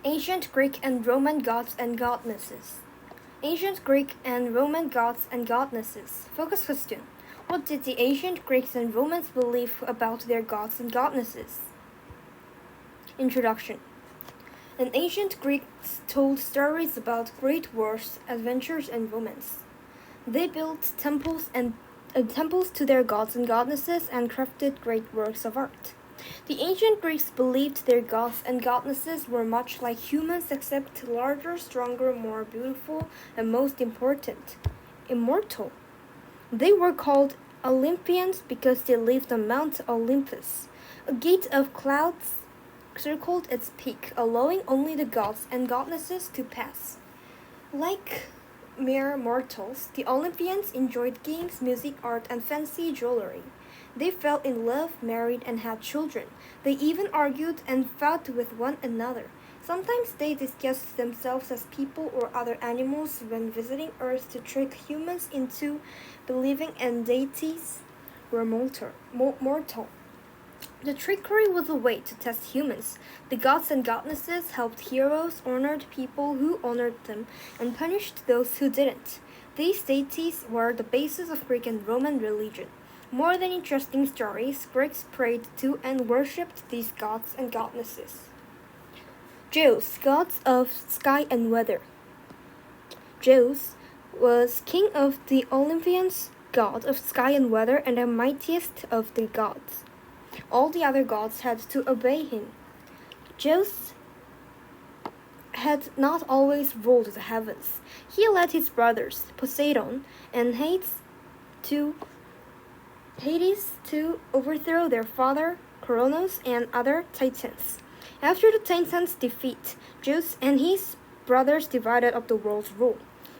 Ancient Greek and Roman gods and goddesses. Ancient Greek and Roman gods and goddesses. Focus question. What did the ancient Greeks and Romans believe about their gods and goddesses? Introduction. An ancient Greeks told stories about great wars, adventures, and romance. They built temples to their gods and goddesses and crafted great works of art. The ancient Greeks believed their gods and goddesses were much like humans except larger, stronger, more beautiful, and most important, immortal. They were called Olympians because they lived on Mount Olympus. A gate of clouds circled its peak, allowing only the gods and goddesses to pass. Like mere mortals, the Olympians enjoyed games, music, art, and fancy jewelry. They fell in love, married, and had children. They even argued and fought with one another. Sometimes they disguised themselves as people or other animals when visiting Earth to trick humans into believing and deities were mortal. The trickery was a way to test humans. The gods and goddesses helped heroes, honored people who honored them, and punished those who didn't. These deities were the basis of Greek and Roman religion. More than interesting stories, Greeks prayed to and worshipped these gods and goddesses. Zeus, gods of sky and weather. Zeus was king of the Olympians, god of sky and weather, and the mightiest of the gods. All the other gods had to obey him. Zeus had not always ruled the heavens. He led his brothers, Poseidon and Hades, to overthrow their father, Kronos, and other titans. After the Titans' defeat, Zeus and his brothers divided up the world's rule.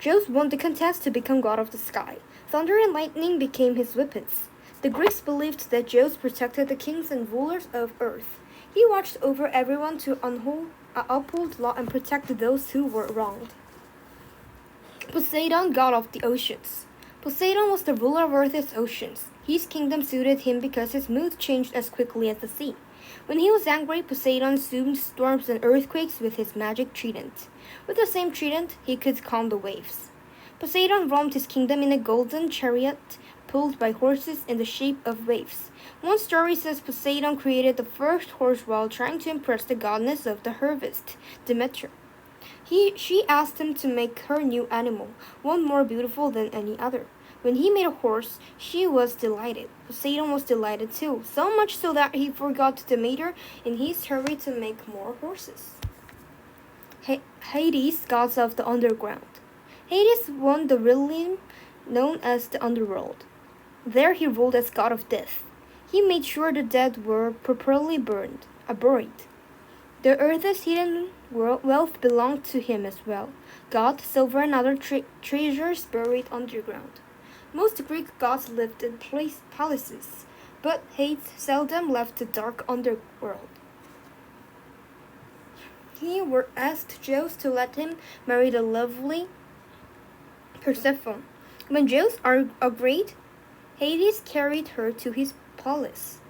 Zeus won the contest to become god of the sky. Thunder and lightning became his weapons. The Greeks believed that Zeus protected the kings and rulers of earth. He watched over everyone to uphold law and protect those who were wronged. Poseidon, god of the oceans. Poseidon was the ruler of Earth's oceans. His kingdom suited him because his mood changed as quickly as the sea. When he was angry, Poseidon soothed storms and earthquakes with his magic trident. With the same trident, he could calm the waves. Poseidon roamed his kingdom in a golden chariot pulled by horses in the shape of waves. One story says Poseidon created the first horse while trying to impress the goddess of the harvest, Demeter. She asked him to make her new animal, one more beautiful than any other. When he made a horse, she was delighted. Poseidon was delighted too, so much so that he forgot Demeter in his hurry to make more horses. Hades, gods of the underground. Hades won the realm known as the underworld. There he ruled as god of death. He made sure the dead were properly buried. The earth's hidden wealth belonged to him as well. Gold, silver, and other treasures buried underground. Most Greek gods lived in palaces, but Hades seldom left the dark underworld. He asked Zeus to let him marry the lovely Persephone. When Zeus agreed, Hades carried her to his palace.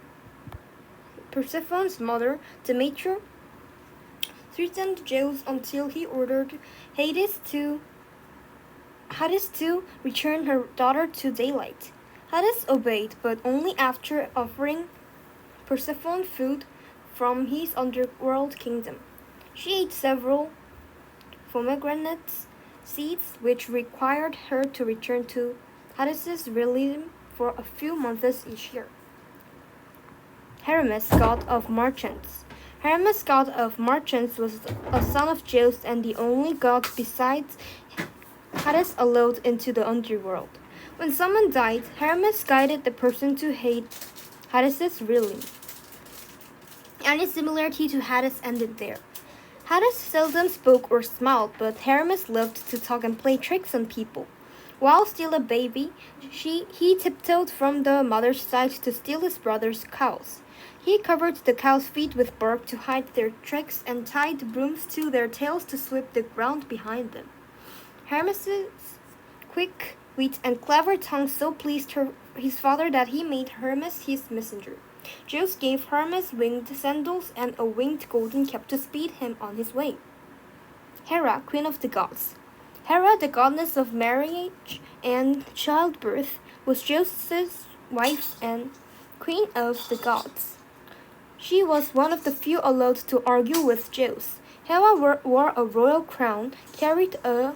Persephone's mother, Demeter, threatened Zeus until he ordered Hades to return her daughter to daylight. Hades obeyed, but only after offering Persephone food from his underworld kingdom. She ate several pomegranate seeds, which required her to return to Hades' realm for a few months each year. Hermes, god of merchants. Hermes, god of merchants, was a son of Zeus and the only god besides Hades allowed into the underworld. When someone died, Hermes guided the person to Hades' realm. Any similarity to Hades ended there. Hades seldom spoke or smiled, but Hermes loved to talk and play tricks on people. While still a baby, he tiptoed from the mother's side to steal his brother's cows. He covered the cows' feet with bark to hide their tricks and tied brooms to their tails to sweep the ground behind them. Hermes' quick wit and clever tongue so pleased his father that he made Hermes his messenger. Zeus gave Hermes winged sandals and a winged golden cap to speed him on his way. Hera, queen of the gods. Hera, the goddess of marriage and childbirth, was Zeus's wife and queen of the gods. She was one of the few allowed to argue with Zeus. Hera wore a royal crown, carried a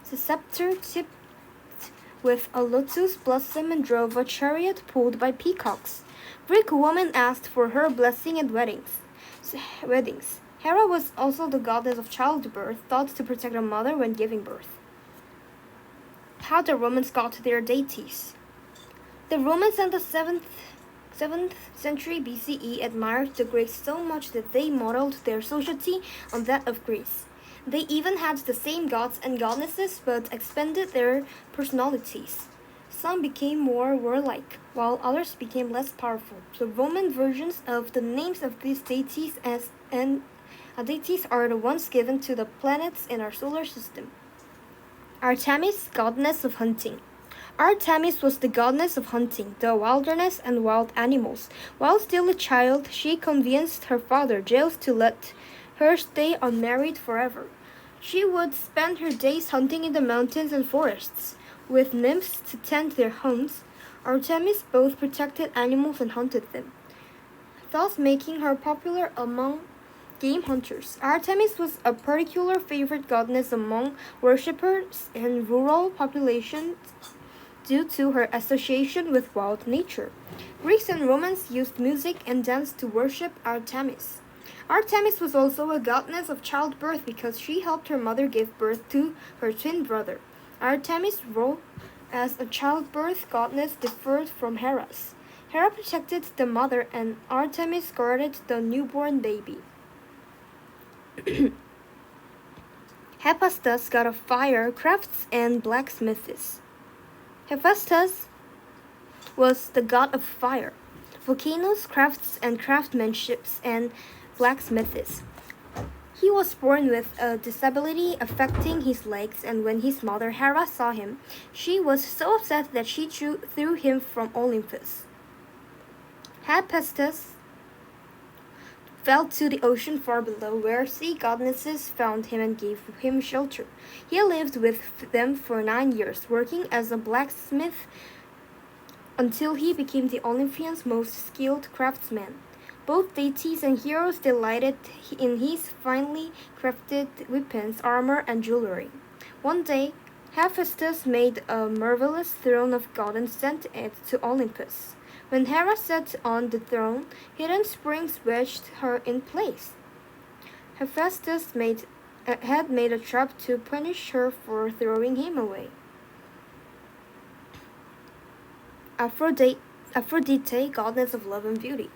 scepter tipped with a lotus blossom, and drove a chariot pulled by peacocks. Greek women asked for her blessing at weddings. Hera was also the goddess of childbirth, thought to protect a mother when giving birth. How the Romans got their deities. The Romans in the 7th century BCE admired the Greeks so much that they modeled their society on that of Greece. They even had the same gods and goddesses but expanded their personalities. Some became more warlike, while others became less powerful. The Roman versions of the names of these deities deities are the ones given to the planets in our solar system. Artemis, goddess of hunting. Artemis was the goddess of hunting, the wilderness, and wild animals. While still a child, she convinced her father, Zeus, to let her stay unmarried forever. She would spend her days hunting in the mountains and forests. With nymphs to tend their homes, Artemis both protected animals and hunted them, thus making her popular among game hunters. Artemis was a particular favorite goddess among worshippers in rural populations due to her association with wild nature. Greeks and Romans used music and dance to worship Artemis. Artemis was also a goddess of childbirth because she helped her mother give birth to her twin brother. Artemis' role as a childbirth goddess differed from Hera's. Hera protected the mother and Artemis guarded the newborn baby. Hephaestus, god of fire, crafts, and blacksmiths. Hephaestus was the god of fire, volcanoes, crafts and craftsmanship, and blacksmiths. He was born with a disability affecting his legs, and when his mother Hera saw him, she was so upset that she threw him from Olympus. Hephaestus fell to the ocean far below, where sea goddesses found him and gave him shelter. He lived with them for 9 years, working as a blacksmith until he became the Olympians' most skilled craftsman. Both deities and heroes delighted in his finely crafted weapons, armor, and jewelry. One day, Hephaestus made a marvelous throne of gold and sent it to Olympus. When Hera sat on the throne, hidden springs wedged her in place. Hephaestus had made a trap to punish her for throwing him away. Aphrodite, goddess of love and beauty.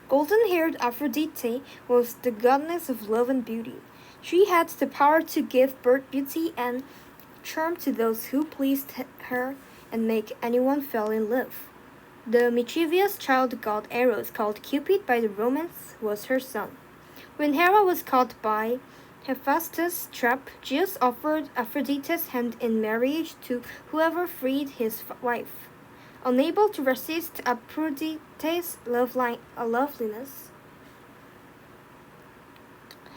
Golden-haired Aphrodite was the goddess of love and beauty. She had the power to give birth, beauty, and charm to those who pleased her and make anyone fall in love. The mischievous child god Eros, called Cupid by the Romans, was her son. When Hera was caught by Hephaestus' trap, Zeus offered Aphrodite's hand in marriage to whoever freed his wife. Unable to resist Aphrodite's loveliness,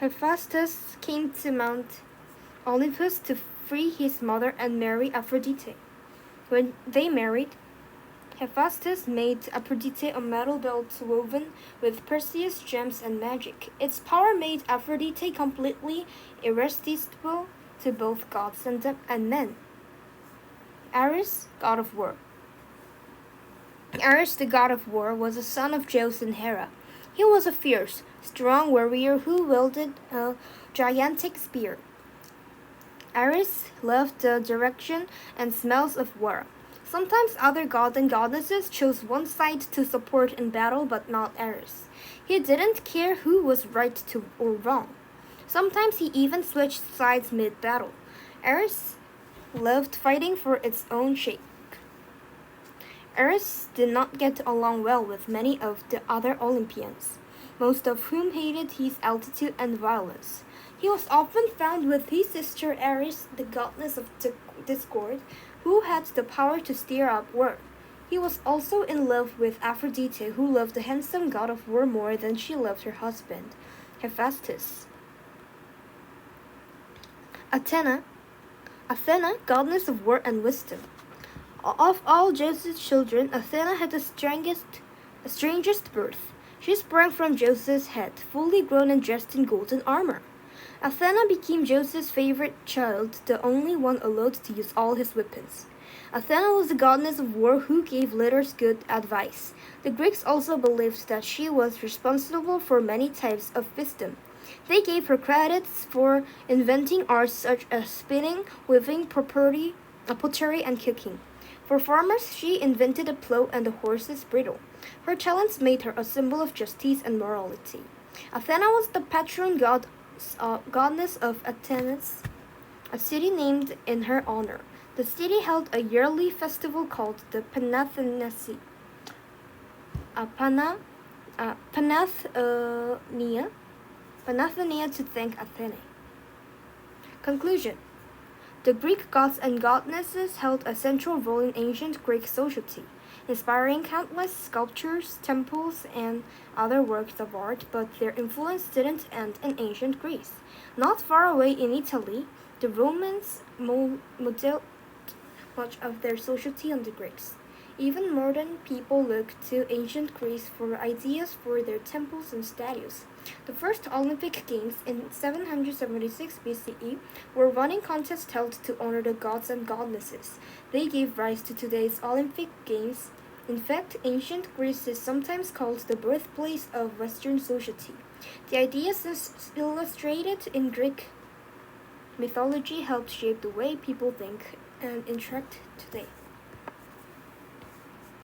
Hephaestus came to Mount Olympus to free his mother and marry Aphrodite. When they married, Hephaestus made Aphrodite a metal belt woven with precious gems and magic. Its power made Aphrodite completely irresistible to both gods and men. Ares, god of war. Ares, the god of war, was a son of Zeus and Hera. He was a fierce, strong warrior who wielded a gigantic spear. Ares loved the direction and smells of war. Sometimes other gods and goddesses chose one side to support in battle, but not Ares. He didn't care who was right or wrong. Sometimes he even switched sides mid-battle. Ares loved fighting for its own sake. Ares did not get along well with many of the other Olympians, most of whom hated his altitude and violence. He was often found with his sister Ares, the goddess of discord, who had the power to stir up war. He was also in love with Aphrodite, who loved the handsome god of war more than she loved her husband, Hephaestus. Athena, goddess of war and wisdom. Of all Joseph's children, Athena had the strangest birth. She sprang from Joseph's head, fully grown and dressed in golden armor. Athena became Joseph's favorite child, the only one allowed to use all his weapons. Athena was the goddess of war who gave leaders good advice. The Greeks also believed that she was responsible for many types of wisdom. They gave her credits for inventing arts such as spinning, weaving, pottery, and cooking. For farmers, she invented the plow and the horse's bridle. Her talents made her a symbol of justice and morality. Athena was the patron goddess of Athens, a city named in her honor. The city held a yearly festival called the Panathenaea. Panathenaea to thank Athene. Conclusion. The Greek gods and goddesses held a central role in ancient Greek society, inspiring countless sculptures, temples, and other works of art, but their influence didn't end in ancient Greece. Not far away in Italy, the Romans modeled much of their society on the Greeks. Even modern people look to ancient Greece for ideas for their temples and statues. The first Olympic Games in 776 BCE were running contests held to honor the gods and goddesses. They gave rise to today's Olympic Games. In fact, ancient Greece is sometimes called the birthplace of Western society. The ideas illustrated in Greek mythology helped shape the way people think and interact today.